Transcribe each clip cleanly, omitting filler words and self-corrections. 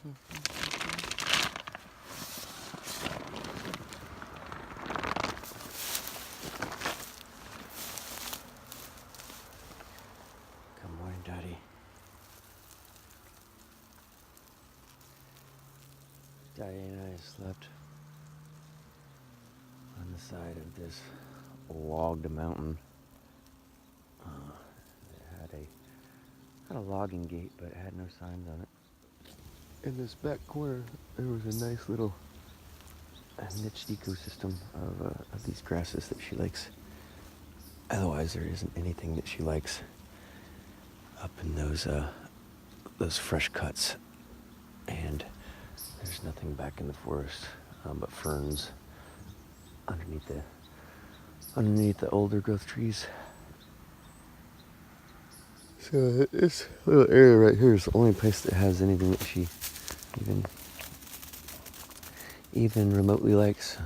Good morning, Daddy. Daddy and I slept on the side of this logged mountain. It had a logging gate, but it had no signs on it. In this back corner, there was a nice little niche ecosystem of these grasses that she likes. Otherwise, there isn't anything that she likes up in those fresh cuts, and there's nothing back in the forest but ferns underneath the older growth trees. So this little area right here is the only place that has anything that she even remotely likes.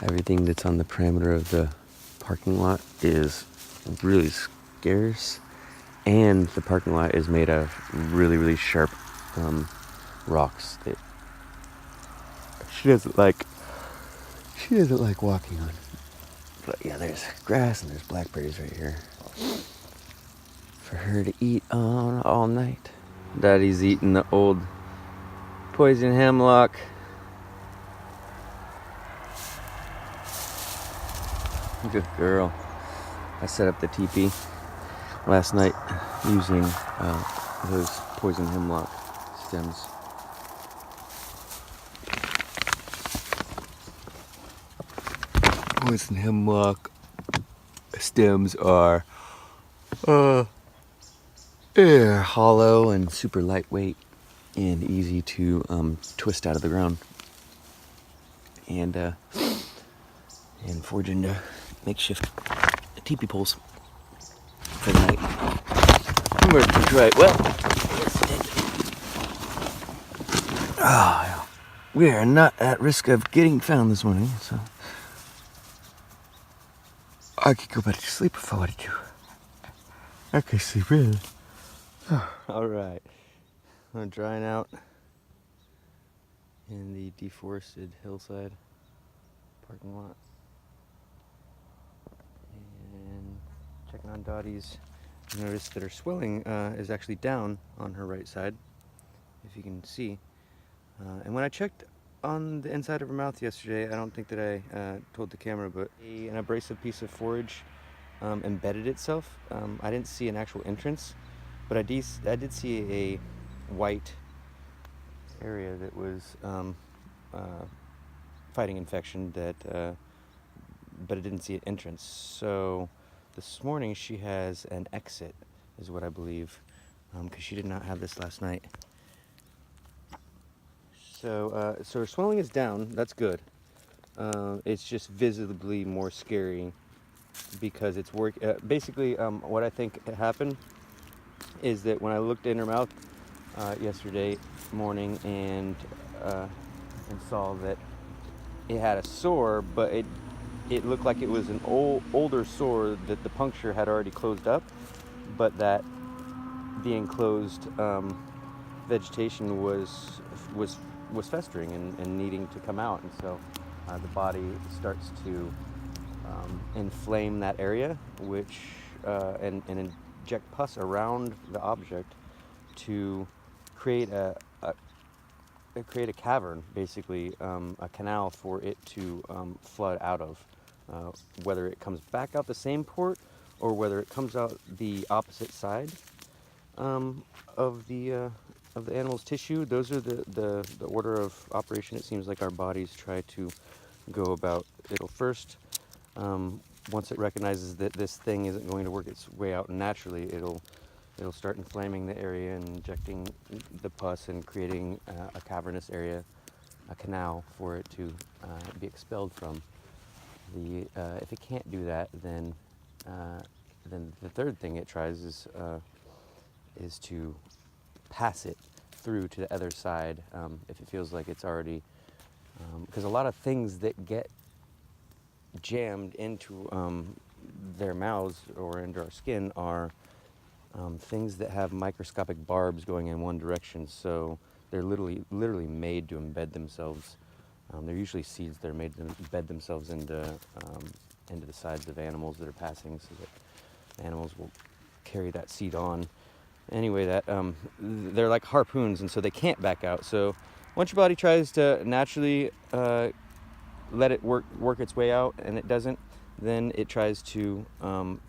Everything that's on the parameter of the parking lot is really scarce, and the parking lot is made of really, really sharp rocks that she doesn't like walking on. But yeah, there's grass and there's blackberries right here for her to eat on all night. Daddy's eating the old poison hemlock. Good girl. I set up the teepee last night using those poison hemlock stems. Poison hemlock stems are hollow and super lightweight and easy to twist out of the ground and forge into makeshift teepee poles for the night. I'm ready to try it. Well, we are not at risk of getting found this morning, so I could go back to sleep if I wanted to. I could sleep in. All right, I'm drying out in the deforested hillside parking lot and checking on Dottie's. Notice that her swelling is actually down on her right side, if you can see. And when I checked on the inside of her mouth yesterday, I don't think that I told the camera, but an abrasive piece of forage embedded itself. I didn't see an actual entrance, but I did see a white area that was fighting infection, but it didn't see an entrance. So this morning she has an exit, is what I believe, because she did not have this last night. So her swelling is down. That's good. It's just visibly more scary because it's basically, what I think happened is that when I looked in her mouth yesterday morning and saw that it had a sore, but it looked like it was an older sore that the puncture had already closed up, but that the enclosed vegetation was festering and needing to come out, and so the body starts to inflame that area, which and inject pus around the object to create a cavern, basically a canal for it to flood out of, whether it comes back out the same port or whether it comes out the opposite side of the animal's tissue. Those are the order of operation. It seems like our bodies try to go about. It'll first, once it recognizes that this thing isn't going to work its way out naturally, it'll start inflaming the area and injecting the pus and creating a cavernous area, a canal for it to be expelled from. If it can't do that, then the third thing it tries is to pass it through to the other side if it feels like it's already, because a lot of things that get jammed into their mouths or into our skin are things that have microscopic barbs going in one direction. So they're literally made to embed themselves. They're usually seeds that are made to embed themselves into the sides of animals that are passing, so that animals will carry that seed on. Anyway, they're like harpoons, and so they can't back out. So once your body tries to naturally let it work its way out, and it doesn't, then it tries to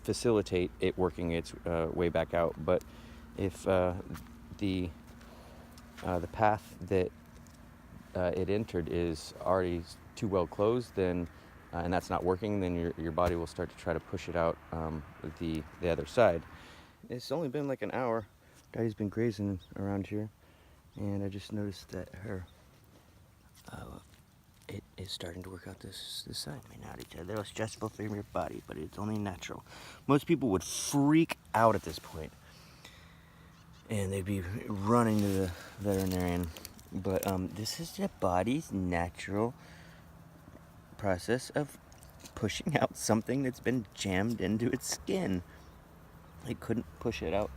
facilitate it working its way back out. But if the path that it entered is already too well closed, then and that's not working, then your body will start to try to push it out the other side. It's only been like an hour. Daddy's been grazing around here, and I just noticed that her it is starting to work out this side. I mean, not each other. They're stressful for your body, but it's only natural. Most people would freak out at this point, and they'd be running to the veterinarian. But this is the body's natural process of pushing out something that's been jammed into its skin. It couldn't push it out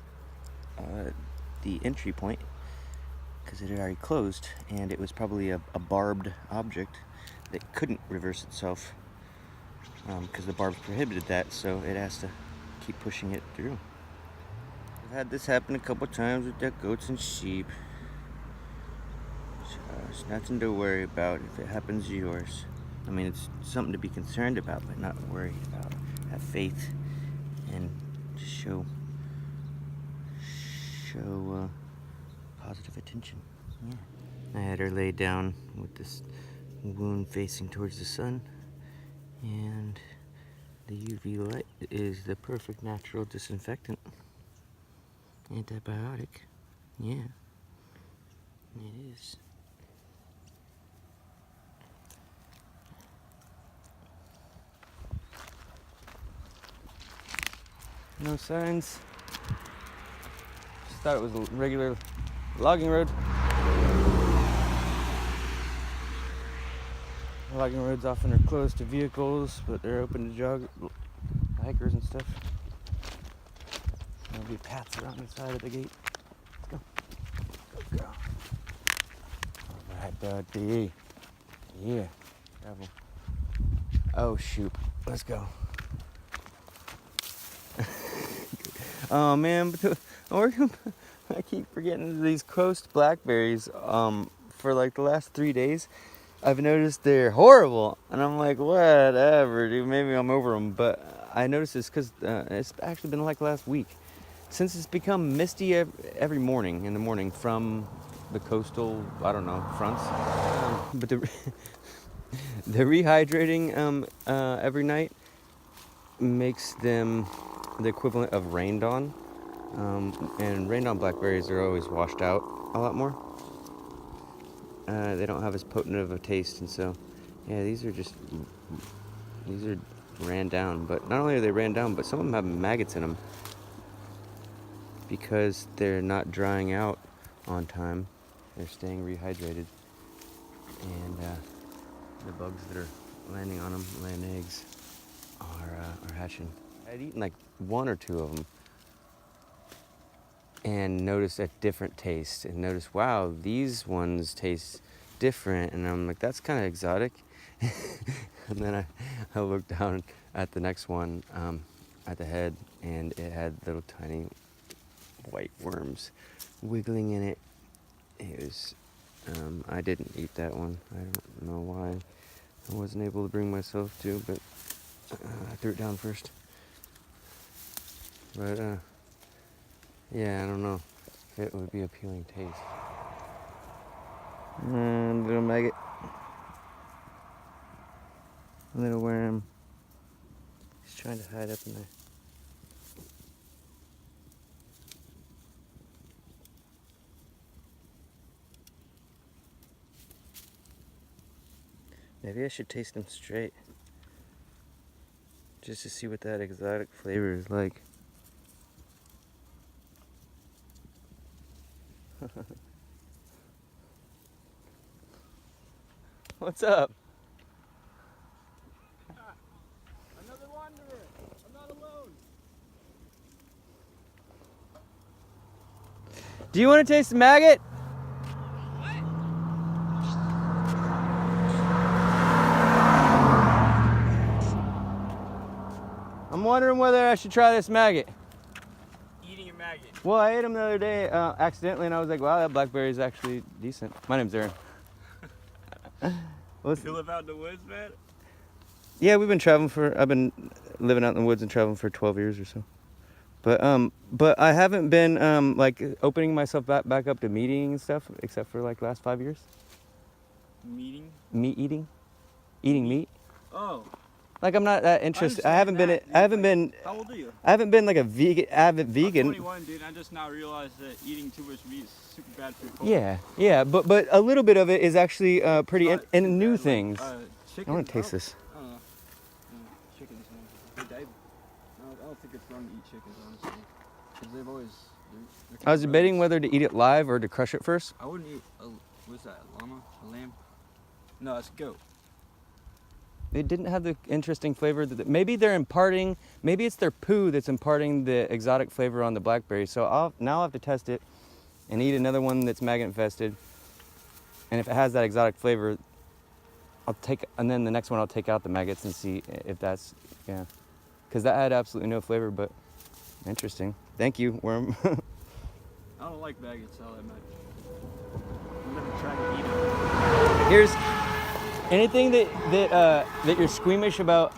the entry point because it had already closed, and it was probably a barbed object that couldn't reverse itself because the barbs prohibited that, so it has to keep pushing it through. I've had this happen a couple times with the goats and sheep. So it's nothing to worry about if it happens to yours. I mean, it's something to be concerned about, but not worried about. Have faith and just show positive attention. Yeah. I had her lay down with this wound facing towards the sun, and the UV light is the perfect natural disinfectant. Antibiotic. Yeah, it is. No signs. Just thought it was a regular logging road. Logging roads often are closed to vehicles, but they're open to hikers and stuff. There'll be paths around the side of the gate. Let's go. Go, girl. All right, buddy. Yeah. Travel. Oh, shoot. Let's go. Oh, man. I keep forgetting these coast blackberries. For like the last 3 days, I've noticed they're horrible. And I'm like, whatever, dude. Maybe I'm over them. But I noticed this because it's actually been like last week. Since it's become misty every morning in the morning from the coastal, I don't know, fronts. But the rehydrating every night makes them the equivalent of rained on. And rained on blackberries are always washed out a lot more. They don't have as potent of a taste, and so, yeah, these are ran down. But not only are they ran down, but some of them have maggots in them because they're not drying out on time. They're staying rehydrated, and the bugs that are landing on them, laying eggs, are hatching. I'd eaten like 1 or 2 of them and noticed a different taste, and noticed, wow, these ones taste different, and I'm like, that's kind of exotic. And then I looked down at the next one at the head, and it had little tiny white worms wiggling in it. It was I didn't eat that one. I don't know why. I wasn't able to bring myself to, but I threw it down first. But yeah, I don't know if it would be appealing taste. Little maggot. Little worm. He's trying to hide up in there. Maybe I should taste them straight, just to see what that exotic flavor is like. What's up? Another wanderer. I'm not alone. Do you want to taste the maggot? What? I'm wondering whether I should try this maggot. Eating a maggot. Well, I ate them the other day accidentally, and I was like, wow, that blackberry is actually decent. My name's Aaron. You live out in the woods, man? Yeah, I've been living out in the woods and traveling for 12 years or so. But I haven't been like opening myself back up to meat eating and stuff, except for like last 5 years. Meeting? Meat eating meat. Oh. Like I'm not that interested. I haven't been. How old are you? I haven't been like a avid vegan. I'm 21, dude. I just now realized that eating too much meat is super bad for your colon. Yeah, but a little bit of it is actually pretty Not and too new bad, things. Chicken, I want to taste this. I don't know. Chickens, man. I don't think it's wrong to eat chickens, honestly. Because they've always... they're I was kind of debating rodents. whether to eat it live or to crush it first. I wouldn't eat what's that, a llama? A lamb? No, it's a goat. It didn't have the interesting flavor that maybe they're imparting. Maybe it's their poo that's imparting the exotic flavor on the blackberry. So I'll have to test it and eat another one that's maggot infested. And if it has that exotic flavor, and then the next one I'll take out the maggots and see if that's, yeah. Because that had absolutely no flavor, but interesting. Thank you, worm. I don't like maggots all that much. I've never tried to eat them. Here's anything that you're squeamish about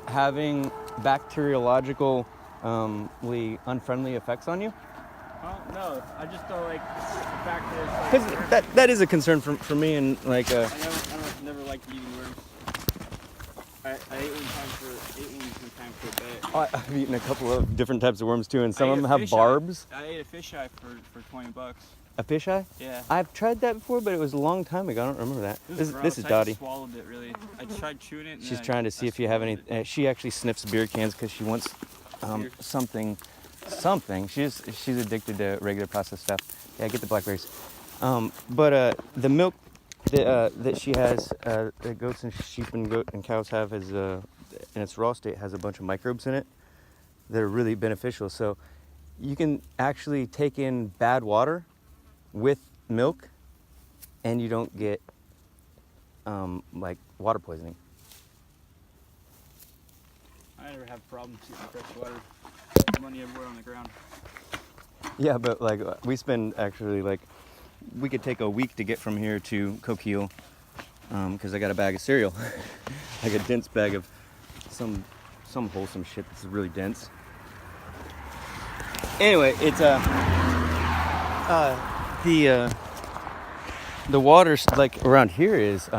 having bacteriologically unfriendly effects on you. No, I just don't like the fact that it's like... Because that is a concern for me, and like I never liked eating worms. I ate one time for a bet. I've eaten a couple of different types of worms too, and some I of ate them a have fisheye. barbs. I ate a fisheye for $20. A fisheye? Yeah. I've tried that before, but it was a long time ago. I don't remember that. It was This is gross. I Dottie. just swallowed it really. I tried chewing it. And She's then trying to see if you have any. swallowed it. She actually sniffs beer cans because she wants Beer. something. She's addicted to regular processed stuff. Yeah, get the blackberries. But the milk that she has, that goats and sheep and cows have, is in its raw state has a bunch of microbes in it that are really beneficial. So you can actually take in bad water with milk, and you don't get like water poisoning. I never have problems eating fresh water. Money everywhere on the ground. Yeah, but like we spend actually like we could take a week to get from here to Coquille because I got a bag of cereal, like a dense bag of some wholesome shit that's really dense. Anyway, it's the water like around here is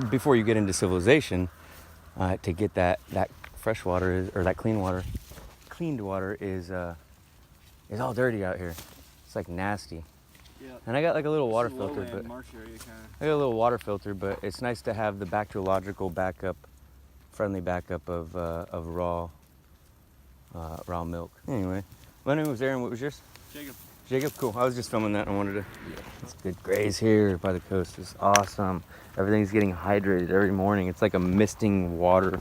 before you get into civilization to get that fresh water or that cleaned water is all dirty out here. It's like nasty. Yeah. And I got like a little water It's a filter, lowland but marsh area kinda. I got a little water filter, but it's nice to have the bacteriological friendly backup of raw milk. Anyway, my name was Aaron. What was yours? Jacob. Jacob. Cool. I was just filming that. I wanted to. It's good graze here by the coast. It's awesome. Everything's getting hydrated every morning. It's like a misting water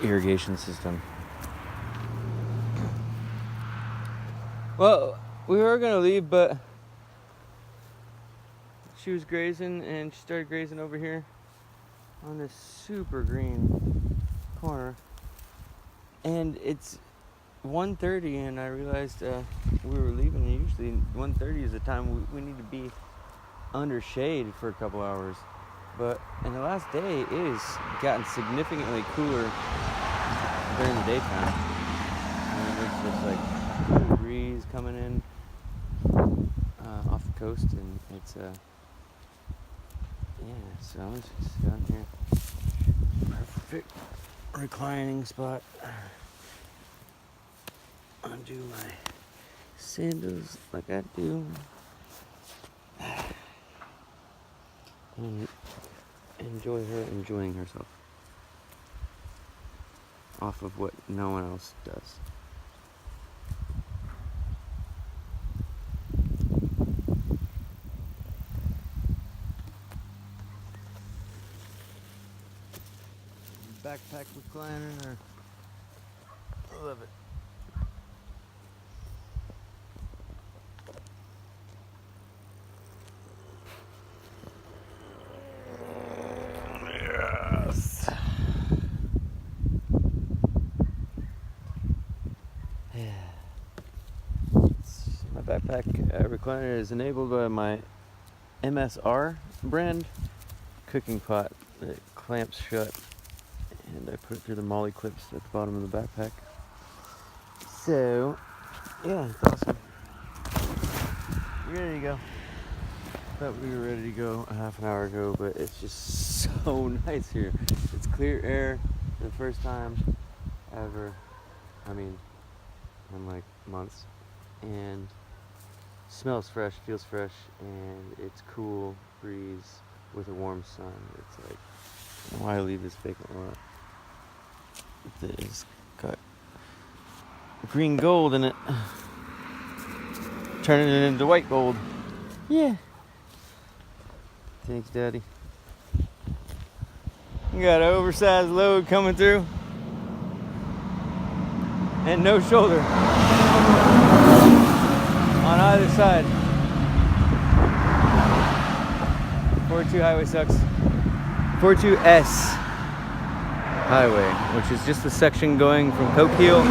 irrigation system. Well, we were gonna leave, but she was grazing, and she started grazing over here on this super green corner. And it's 1:30, and I realized we were leaving. And usually 1:30 is the time we need to be under shade for a couple hours. But in the last day, it has gotten significantly cooler during the daytime. And there's just like cool breeze coming in off the coast, and it's yeah. So I'm just down here, perfect reclining spot. Undo my sandals like I do, and enjoy her enjoying herself off of what no one else does. Backpack recliner, or I love it. Yes. backpack recliner is enabled by my MSR brand cooking pot that clamps shut, and I put it through the MOLLE clips at the bottom of the backpack. So, yeah, it's awesome. We're ready to go. Thought we were ready to go a half an hour ago, but it's just so nice here. It's clear air for the first time ever. I mean, in like months. And smells fresh, feels fresh, and it's cool breeze with a warm sun. It's like, I don't know why I leave this vacant lot. It's got green gold in it. Turning it into white gold. Yeah. Thanks, Daddy. You got an oversized load coming through. And no shoulder on either side. 42 highway sucks. 42S highway, which is just the section going from Coquille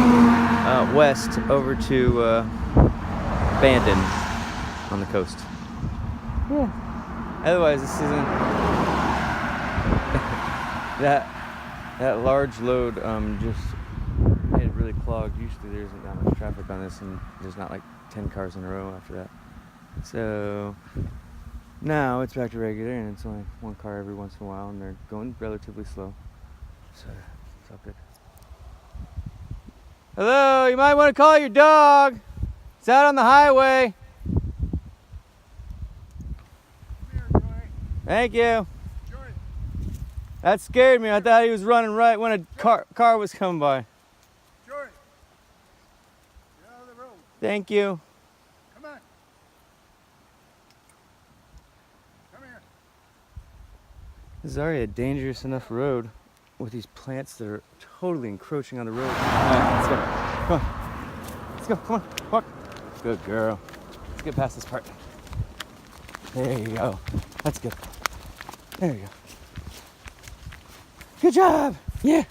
west over to Bandon on the coast. Yeah. Otherwise, this isn't that large load just made it really clogged. Usually there isn't that much traffic on this, and there's not like 10 cars in a row after that. So now it's back to regular, and it's only one car every once in a while, and they're going relatively slow. So it's all good. Hello, you might want to call your dog. It's out on the highway. Thank you. That scared me. I thought he was running right when a car was coming by. Jory, get out of the road. Thank you. Come on. Come here. This is already a dangerous enough road with these plants that are totally encroaching on the road. All right, let's go. Come on. Let's go. Come on. Walk. Good girl. Let's get past this part. There you go. That's good. There you go. Good job. Yeah.